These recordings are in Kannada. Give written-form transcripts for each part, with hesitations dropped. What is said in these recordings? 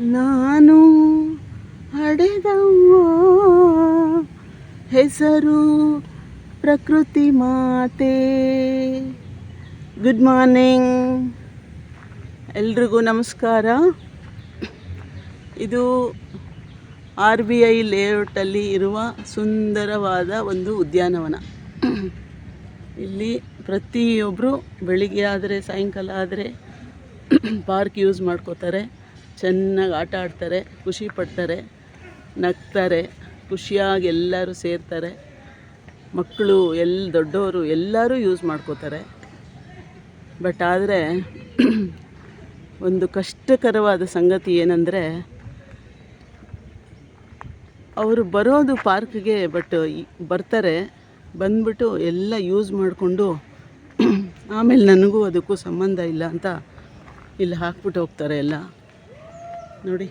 ನಾನು ಹಡೆದವ್ವ ಹೆಸರು ಪ್ರಕೃತಿ ಮಾತೆ. ಗುಡ್ ಮಾರ್ನಿಂಗ್, ಎಲ್ರಿಗೂ ನಮಸ್ಕಾರ. ಇದು RBI ಲೇಔಟಲ್ಲಿ ಇರುವ ಸುಂದರವಾದ ಒಂದು ಉದ್ಯಾನವನ. ಇಲ್ಲಿ ಪ್ರತಿಯೊಬ್ಬರು ಬೆಳಿಗ್ಗೆ ಆದರೆ ಸಾಯಂಕಾಲ ಆದರೆ ಪಾರ್ಕ್ ಯೂಸ್ ಮಾಡ್ಕೋತಾರೆ, ಚೆನ್ನಾಗಿ ಆಟ ಆಡ್ತಾರೆ, ಖುಷಿ ಪಡ್ತಾರೆ, ನಗ್ತಾರೆ, ಖುಷಿಯಾಗಿ ಎಲ್ಲರೂ ಸೇರ್ತಾರೆ. ಮಕ್ಕಳು ದೊಡ್ಡವರು ಎಲ್ಲರೂ ಯೂಸ್ ಮಾಡ್ಕೋತಾರೆ. ಬಟ್ ಆದರೆ ಒಂದು ಕಷ್ಟಕರವಾದ ಸಂಗತಿ ಏನಂದರೆ, ಅವರು ಬರೋದು ಪಾರ್ಕ್ಗೆ, ಬಟ್ ಬರ್ತಾರೆ, ಬಂದ್ಬಿಟ್ಟು ಎಲ್ಲ ಯೂಸ್ ಮಾಡಿಕೊಂಡು ಆಮೇಲೆ ನನಗೂ ಅದಕ್ಕೂ ಸಂಬಂಧ ಇಲ್ಲ ಅಂತ ಇಲ್ಲಿ ಹಾಕ್ಬಿಟ್ಟು ಹೋಗ್ತಾರೆ ಎಲ್ಲ. ನೋಡಿ,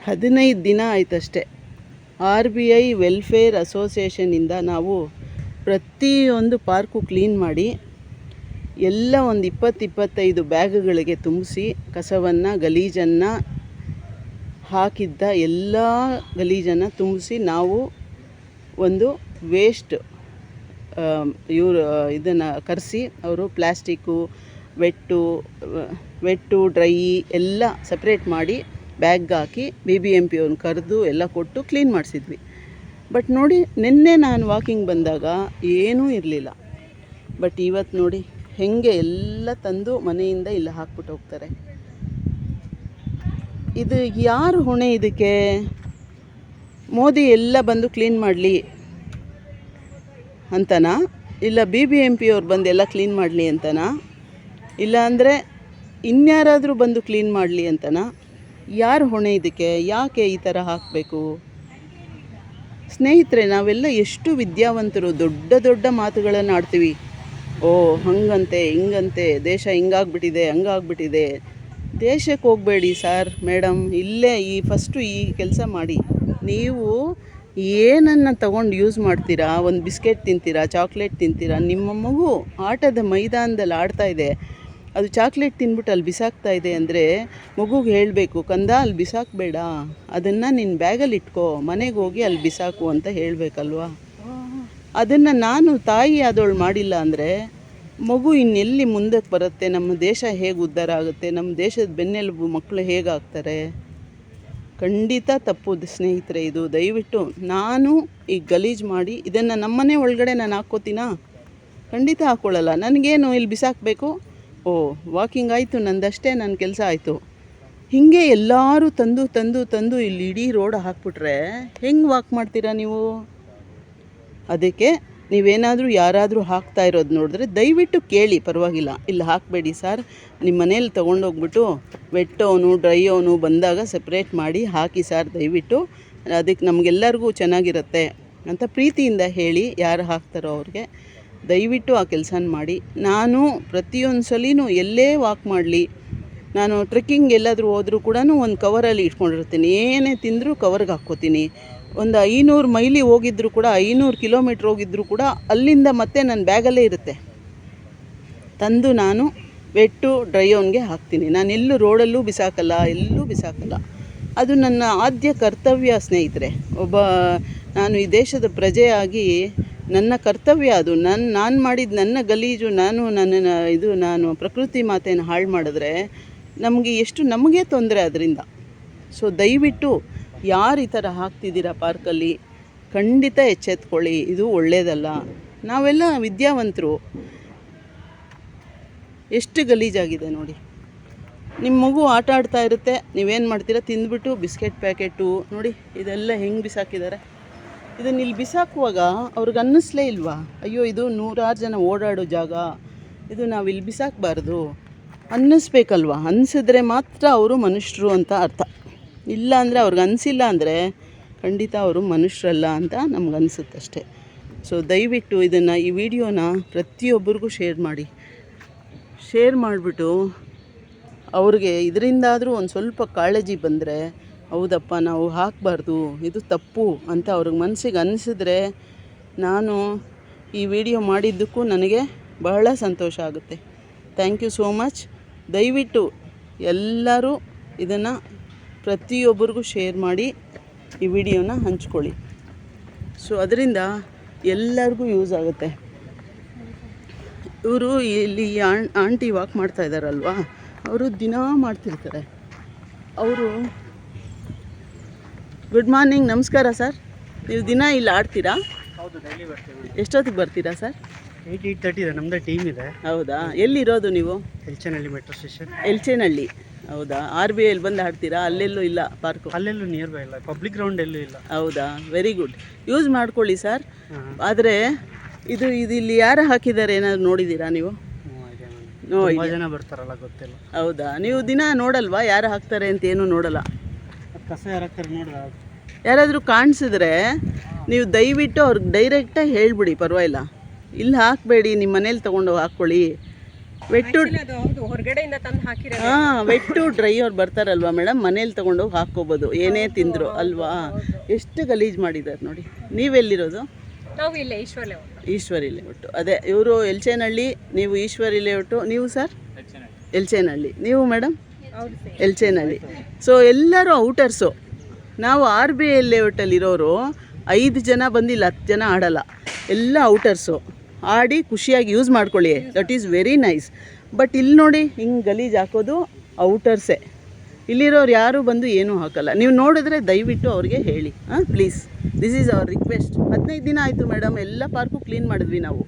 15 ದಿನ ಆಯ್ತಷ್ಟೇ RBI ವೆಲ್ಫೇರ್ ಅಸೋಸಿಯೇಷನಿಂದ ನಾವು ಪ್ರತಿಯೊಂದು ಪಾರ್ಕು ಕ್ಲೀನ್ ಮಾಡಿ ಎಲ್ಲ ಒಂದು 20-25 ಬ್ಯಾಗ್ಗಳಿಗೆ ತುಂಬಿಸಿ ಕಸವನ್ನು ಗಲೀಜನ್ನು ಹಾಕಿದ್ದ ಎಲ್ಲ ಗಲೀಜನ್ನು ತುಂಬಿಸಿ ನಾವು ಒಂದು ವೇಸ್ಟ್ ಇದನ್ನು ಕರೆಸಿ ಅವರು ಪ್ಲ್ಯಾಸ್ಟಿಕ್ಕು ವೆಟ್ಟು ಡ್ರೈ ಎಲ್ಲ ಸಪ್ರೇಟ್ ಮಾಡಿ ಬ್ಯಾಗ್ಗೆ ಹಾಕಿ BBMP ಅವ್ರನ್ನ ಕರೆದು ಎಲ್ಲ ಕೊಟ್ಟು ಕ್ಲೀನ್ ಮಾಡಿಸಿದ್ವಿ. ಬಟ್ ನೋಡಿ, ನಿನ್ನೆ ನಾನು ವಾಕಿಂಗ್ ಬಂದಾಗ ಏನೂ ಇರಲಿಲ್ಲ. ಬಟ್ ಇವತ್ತು ನೋಡಿ ಹೇಗೆ ಎಲ್ಲ ತಂದು ಮನೆಯಿಂದ ಇಲ್ಲಿ ಹಾಕ್ಬಿಟ್ಟು ಹೋಗ್ತಾರೆ. ಇದು ಯಾರು ಹೊಣೆ ಇದಕ್ಕೆ? ಮೋದಿ ಎಲ್ಲ ಬಂದು ಕ್ಲೀನ್ ಮಾಡಲಿ ಅಂತನಾ? ಇಲ್ಲ BBMP ಅವ್ರು ಬಂದು ಎಲ್ಲ ಕ್ಲೀನ್ ಮಾಡಲಿ ಅಂತನಾ? ಇಲ್ಲ ಅಂದರೆ ಇನ್ಯಾರಾದರೂ ಬಂದು ಕ್ಲೀನ್ ಮಾಡಲಿ ಅಂತನಾ? ಯಾರು ಹೊಣೆ ಇದಕ್ಕೆ? ಯಾಕೆ ಈ ಥರ ಹಾಕಬೇಕು? ಸ್ನೇಹಿತರೆ, ನಾವೆಲ್ಲ ಎಷ್ಟು ವಿದ್ಯಾವಂತರು, ದೊಡ್ಡ ದೊಡ್ಡ ಮಾತುಗಳನ್ನು ಆಡ್ತೀವಿ. ಓ ಹಂಗಂತೆ ಹಿಂಗಂತೆ, ದೇಶ ಹಿಂಗಾಗ್ಬಿಟ್ಟಿದೆ ಹಂಗಾಗ್ಬಿಟ್ಟಿದೆ. ದೇಶಕ್ಕೆ ಹೋಗಬೇಡಿ ಸರ್, ಮೇಡಮ್, ಇಲ್ಲೇ ಫಸ್ಟು ಈ ಕೆಲಸ ಮಾಡಿ. ನೀವು ಏನನ್ನು ತಗೊಂಡು ಯೂಸ್ ಮಾಡ್ತೀರಾ? ಒಂದು ಬಿಸ್ಕೆಟ್ ತಿಂತೀರಾ, ಚಾಕ್ಲೇಟ್ ತಿಂತೀರಾ, ನಿಮ್ಮ ಮಗು ಆಟದ ಮೈದಾನದಲ್ಲಿ ಆಡ್ತಾ ಇದೆ, ಅದು ಚಾಕ್ಲೇಟ್ ತಿಂದ್ಬಿಟ್ಟು ಅಲ್ಲಿ ಬಿಸಾಕ್ತಾ ಇದೆ ಅಂದರೆ ಮಗುಗೆ ಹೇಳಬೇಕು, ಕಂದ ಅಲ್ಲಿ ಬಿಸಾಕಬೇಡ, ಅದನ್ನು ನಿನ್ನ ಬ್ಯಾಗಲ್ಲಿ ಇಟ್ಕೋ, ಮನೆಗೆ ಹೋಗಿ ಅಲ್ಲಿ ಬಿಸಾಕು ಅಂತ ಹೇಳಬೇಕಲ್ವಾ? ಅದನ್ನು ನಾನು ತಾಯಿ ಆದವಳು ಮಾಡಿಲ್ಲ ಅಂದರೆ ಮಗು ಇನ್ನೆಲ್ಲಿ ಮುಂದಕ್ಕೆ ಬರುತ್ತೆ? ನಮ್ಮ ದೇಶ ಹೇಗೆ ಉದ್ಧಾರ ಆಗುತ್ತೆ? ನಮ್ಮ ದೇಶದ ಬೆನ್ನೆಲುಬು ಮಕ್ಕಳು ಹೇಗಾಗ್ತಾರೆ? ಖಂಡಿತ ತಪ್ಪು ಸ್ನೇಹಿತರೆ ಇದು. ದಯವಿಟ್ಟು ನಾನು ಈ ಗಲೀಜು ಮಾಡಿ ಇದನ್ನು ನಮ್ಮನೆ ಒಳಗಡೆ ನಾನು ಹಾಕ್ಕೋತೀನಾ? ಖಂಡಿತ ಹಾಕ್ಕೊಳ್ಳಲ್ಲ. ನನಗೇನು ಇಲ್ಲಿ ಬಿಸಾಕಬೇಕು? ಓ ವಾಕಿಂಗ್ ಆಯಿತು, ನಂದಷ್ಟೇ ನನ್ನ ಕೆಲಸ ಆಯಿತು. ಹೀಗೆ ಎಲ್ಲರೂ ತಂದು ತಂದು ತಂದು ಇಲ್ಲಿ ಇಡೀ ರೋಡ್ ಹಾಕ್ಬಿಟ್ರೆ ಹೆಂಗೆ ವಾಕ್ ಮಾಡ್ತೀರಾ ನೀವು? ಅದಕ್ಕೆ ನೀವೇನಾದರೂ ಯಾರಾದರೂ ಹಾಕ್ತಾ ಇರೋದು ನೋಡಿದ್ರೆ ದಯವಿಟ್ಟು ಕೇಳಿ, ಪರವಾಗಿಲ್ಲ, ಇಲ್ಲಿ ಹಾಕಬೇಡಿ ಸರ್, ನಿಮ್ಮ ಮನೇಲಿ ತೊಗೊಂಡೋಗ್ಬಿಟ್ಟು ವೆಟ್ಟವನು ಡ್ರೈಯವನು ಬಂದಾಗ ಸಪ್ರೇಟ್ ಮಾಡಿ ಹಾಕಿ ಸರ್ ದಯವಿಟ್ಟು, ಅದಕ್ಕೆ ನಮಗೆಲ್ಲರಿಗೂ ಚೆನ್ನಾಗಿರುತ್ತೆ ಅಂತ ಪ್ರೀತಿಯಿಂದ ಹೇಳಿ. ಯಾರು ಹಾಕ್ತಾರೋ ಅವ್ರಿಗೆ ದಯವಿಟ್ಟು ಆ ಕೆಲಸನ ಮಾಡಿ. ನಾನು ಪ್ರತಿಯೊಂದು ಸಲಿನೂ ಎಲ್ಲೇ ವಾಕ್ ಮಾಡಲಿ, ನಾನು ಟ್ರೆಕ್ಕಿಂಗ್ ಎಲ್ಲಾದರೂ ಹೋದರೂ ಕೂಡ ಒಂದು ಕವರಲ್ಲಿ ಇಟ್ಕೊಂಡಿರ್ತೀನಿ. ಏನೇ ತಿಂದರೂ ಕವರ್ಗೆ ಹಾಕ್ಕೋತೀನಿ. ಒಂದು 500 ಮೈಲಿ ಹೋಗಿದ್ದರೂ ಕೂಡ, 500 ಕಿಲೋಮೀಟ್ರ್ ಹೋಗಿದ್ದರೂ ಕೂಡ ಅಲ್ಲಿಂದ ಮತ್ತೆ ನನ್ನ ಬ್ಯಾಗಲ್ಲೇ ಇರುತ್ತೆ. ತಂದು ನಾನು ವೆಟ್ಟು ಡ್ರೈಯವನ್ಗೆ ಹಾಕ್ತೀನಿ. ನಾನು ಎಲ್ಲೂ ರೋಡಲ್ಲೂ ಬಿಸಾಕಲ್ಲ, ಎಲ್ಲೂ ಬಿಸಾಕಲ್ಲ. ಅದು ನನ್ನ ಆದ್ಯ ಕರ್ತವ್ಯ ಸ್ನೇಹಿತರೆ. ನಾನು ಈ ದೇಶದ ಪ್ರಜೆಯಾಗಿ ನನ್ನ ಕರ್ತವ್ಯ ಅದು. ನಾನು ಮಾಡಿದ ನನ್ನ ಗಲೀಜು, ನಾನು ಪ್ರಕೃತಿ ಮಾತೆಯನ್ನು ಹಾಳು ಮಾಡಿದ್ರೆ ನಮಗೆ ತೊಂದರೆ ಅದರಿಂದ. ಸೊ ದಯವಿಟ್ಟು ಯಾರು ಈ ಥರ ಹಾಕ್ತಿದ್ದೀರಾ ಪಾರ್ಕಲ್ಲಿ, ಖಂಡಿತ ಎಚ್ಚೆತ್ಕೊಳ್ಳಿ, ಇದು ಒಳ್ಳೆಯದಲ್ಲ. ನಾವೆಲ್ಲ ವಿದ್ಯಾವಂತರು. ಎಷ್ಟು ಗಲೀಜಾಗಿದೆ ನೋಡಿ. ನಿಮ್ಮ ಮಗು ಆಟ ಆಡ್ತಾ ಇರುತ್ತೆ, ನೀವೇನು ಮಾಡ್ತೀರಾ? ತಿಂದ್ಬಿಟ್ಟು ಬಿಸ್ಕೆಟ್ ಪ್ಯಾಕೆಟು ನೋಡಿ ಇದೆಲ್ಲ ಹೆಂಗೆ ಬಿಸಾಕಿದ್ದಾರೆ. ಇದನ್ನು ಇಲ್ಲಿ ಬಿಸಾಕುವಾಗ ಅವ್ರಿಗೆ ಅನ್ನಿಸ್ಲೇ ಇಲ್ವಾ? ಅಯ್ಯೋ, ಇದು 100 ಜನ ಓಡಾಡೋ ಜಾಗ, ಇದು ನಾವು ಇಲ್ಲಿ ಬಿಸಾಕಬಾರ್ದು ಅನ್ನಿಸ್ಬೇಕಲ್ವ? ಅನಿಸಿದ್ರೆ ಮಾತ್ರ ಅವರು ಮನುಷ್ಯರು ಅಂತ ಅರ್ಥ. ಇಲ್ಲ ಅಂದರೆ ಅವ್ರಿಗೆ ಅನಿಸಿಲ್ಲ ಅಂದರೆ ಖಂಡಿತ ಅವರು ಮನುಷ್ಯರಲ್ಲ ಅಂತ ನಮ್ಗೆ ಅನಿಸುತ್ತಷ್ಟೆ. ಸೊ ದಯವಿಟ್ಟು ಈ ವಿಡಿಯೋನ ಪ್ರತಿಯೊಬ್ಬರಿಗೂ ಶೇರ್ ಮಾಡಿಬಿಟ್ಟು ಅವ್ರಿಗೆ ಇದರಿಂದಾದರೂ ಒಂದು ಸ್ವಲ್ಪ ಕಾಳಜಿ ಬಂದರೆ, ಹೌದಪ್ಪ ನಾವು ಹಾಕಬಾರ್ದು, ಇದು ತಪ್ಪು ಅಂತ ಅವ್ರಿಗೆ ಮನಸ್ಸಿಗೆ ಅನಿಸಿದ್ರೆ ನಾನು ಈ ವಿಡಿಯೋ ಮಾಡಿದ್ದಕ್ಕೂ ನನಗೆ ಬಹಳ ಸಂತೋಷ ಆಗುತ್ತೆ. Thank you so much. ದಯವಿಟ್ಟು ಎಲ್ಲರೂ ಇದನ್ನು ಪ್ರತಿಯೊಬ್ಬರಿಗೂ ಶೇರ್ ಮಾಡಿ ಈ ವಿಡಿಯೋನ ಹಂಚ್ಕೊಳ್ಳಿ. ಸೊ ಅದರಿಂದ ಎಲ್ಲರಿಗೂ ಯೂಸ್ ಆಗುತ್ತೆ. ಇವರು ಇಲ್ಲಿ ಆಂಟಿ ವಾಕ್ ಮಾಡ್ತಾ ಇದ್ದಾರಲ್ವಾ, ಅವರು ದಿನ ಮಾಡ್ತಿರ್ತಾರೆ. ಅವರು ಗುಡ್ ಮಾರ್ನಿಂಗ್, ನಮಸ್ಕಾರ ಸರ್. ನೀವು ದಿನ ಇಲ್ಲಿ ಆಡ್ತೀರಾ? ಹೌದು, ಡೈಲಿ ಬರ್ತೀವಿ. ಎಷ್ಟೊತ್ತಿಗೆ ಬರ್ತೀರಾ ಸರ್? 8:30 ಇದೆ, ನಮ್ಮದೇ ಟೀಮ್ ಇದೆ. ಹೌದಾ, ಎಲ್ಲಿರೋದು ನೀವು? ಎಲ್ಚೇನಹಳ್ಳಿ ಮೆಟ್ರೋ ಸ್ಟೇಷನ್. ಎಲ್ಚೇನಹಳ್ಳಿ, ಹೌದಾ. RBI ಬಂದು ಆಡ್ತೀರಾ? ಅಲ್ಲೆಲ್ಲೂ ಇಲ್ಲ ಪಾರ್ಕು? ಅಲ್ಲೆಲ್ಲೂ ನಿಯರ್ ಬೈ ಇಲ್ಲ, ಪಬ್ಲಿಕ್ ಗ್ರೌಂಡ್ ಎಲ್ಲೂ ಇಲ್ಲ. ಹೌದಾ, ವೆರಿ ಗುಡ್. ಯೂಸ್ ಮಾಡ್ಕೊಳ್ಳಿ ಸರ್. ಆದರೆ ಇದು ಇಲ್ಲಿ ಯಾರು ಹಾಕಿದ್ದಾರೆ ಏನಾದ್ರು ನೋಡಿದ್ದೀರಾ ನೀವು? ತುಂಬ ಜನ ಬರ್ತಾರಲ್ಲ, ಗೊತ್ತಿಲ್ಲ. ಹೌದಾ, ನೀವು ದಿನ ನೋಡಲ್ವಾ ಯಾರು ಹಾಕ್ತಾರೆ ಅಂತ? ಏನೂ ನೋಡಲ್ಲ. ಕಸ ಯಾರು ಹಾಕ್ತಾರೆ ನೋಡ್ರ? ಯಾರಾದರೂ ಕಾಣಿಸಿದ್ರೆ ನೀವು ದಯವಿಟ್ಟು ಅವ್ರಿಗೆ ಡೈರೆಕ್ಟಾಗಿ ಹೇಳ್ಬಿಡಿ, ಪರವಾಗಿಲ್ಲ. ಇಲ್ಲಿ ಹಾಕಬೇಡಿ, ನಿಮ್ಮ ಮನೇಲಿ ತೊಗೊಂಡು ಹಾಕ್ಕೊಳ್ಳಿ. ಹೊರಗಡೆಯಿಂದ ತಂದು ಹಾಕಿರೋ. ಹಾಂ, ವೆಟ್ಟು ಡ್ರೈ ಅವ್ರು ಬರ್ತಾರಲ್ವಾ ಮೇಡಮ್, ಮನೇಲಿ ತೊಗೊಂಡೋಗಿ ಹಾಕ್ಕೋಬೋದು, ಏನೇ ತಿಂದರು ಅಲ್ವಾ. ಎಷ್ಟು ಗಲೀಜು ಮಾಡಿದ್ದಾರೆ ನೋಡಿ. ನೀವೆಲ್ಲಿರೋದು? ನಾವು ಇಲ್ಲೇ ಈಶ್ವರಿ ಲೇಔಟು. ಅದೇ ಇವರು ಎಲ್ಚೇನಹಳ್ಳಿ, ನೀವು ಈಶ್ವರಿ ಲೇಔಟು. ನೀವು ಸರ್? ಎಲ್ಚೇನಹಳ್ಳಿ. ನೀವು ಮೇಡಮ್? ಎಲ್ಚೇನಹಳ್ಳಿ. ಸೊ ಎಲ್ಲರೂ ಔಟರ್ಸು. ನಾವು RBI ಲೇಔಟಲ್ಲಿರೋರು 5 ಜನ ಬಂದಿಲ್ಲ, 10 ಜನ ಆಡಲ್ಲ, ಎಲ್ಲ ಔಟರ್ಸು. ಆಡಿ ಖುಷಿಯಾಗಿ ಯೂಸ್ ಮಾಡ್ಕೊಳ್ಳಿ, that is very nice. But ಇಲ್ಲಿ ನೋಡಿ, ಹಿಂಗೆ ಗಲೀಜು ಹಾಕೋದು ಔಟರ್ಸೇ. ಇಲ್ಲಿರೋರು ಯಾರೂ ಬಂದು ಏನೂ ಹಾಕಲ್ಲ. ನೀವು ನೋಡಿದ್ರೆ ದಯವಿಟ್ಟು ಅವ್ರಿಗೆ ಹೇಳಿ, please. This is our request. 15 ದಿನ ಆಯಿತು ಮೇಡಮ್, ಎಲ್ಲ ಪಾರ್ಕು ಕ್ಲೀನ್ ಮಾಡಿದ್ವಿ ನಾವು.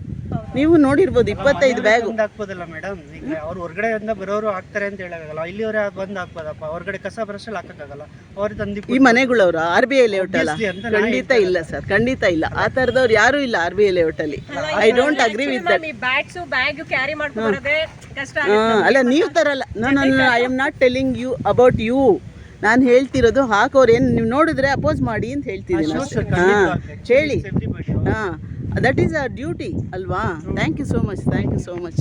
ನೀವು ನೋಡಿರ್ಬೋದು, 25 ಬ್ಯಾಗು ಹಾಕ್ಬೋದಲ್ಲ ಮೇಡಮ್. ಈಗ ಅವ್ರು ಹೊರಗಡೆಯಿಂದ ಬರೋರು ಹಾಕ್ತಾರೆ ಅಂತ ಹೇಳೋಕ್ಕಾಗಲ್ಲ, ಇಲ್ಲಿವರೆ ಬಂದು ಹಾಕ್ಬೋದಪ್ಪ. ಹೊರಗಡೆ ಕಸ ಬರಷ್ಟಲ್ಲಿ ಹಾಕೋಕ್ಕಾಗಲ್ಲ. ಅವ್ರು ತಂದು ಈ ಮನೆಗಳವ್ರ RBI ಲೇಔಟ್ ಅಲ್ಲ? ಖಂಡಿತ ಇಲ್ಲ ಸರ್, ಖಂಡಿತ ಇಲ್ಲ. ಆ ಥರದವ್ರು ಯಾರೂ ಇಲ್ಲ RBI ಲೇಔಟಲ್ಲಿ. I don't agree with that. Bag carry ಮಾಡ್ಕೊಂಡ್ಬರೋದೇ ಕಷ್ಟ. ಅಲ್ಲ, ನೀವು ತರಲ್ಲ. I am not telling you about you. ನಾನು ಹೇಳ್ತಿರೋದು ಹಾಕೋರು ಏನು ನೀವು ನೋಡಿದ್ರೆ ಅಪೋಸ್ ಮಾಡಿ ಅಂತ ಹೇಳ್ತಿದ್ದೀನಿ ಅಷ್ಟೇ. ಹೇಳಿ. ದಟ್ ಈಸ್ ಅವರ್ ಡ್ಯೂಟಿ ಅಲ್ವಾ. Thank you so much.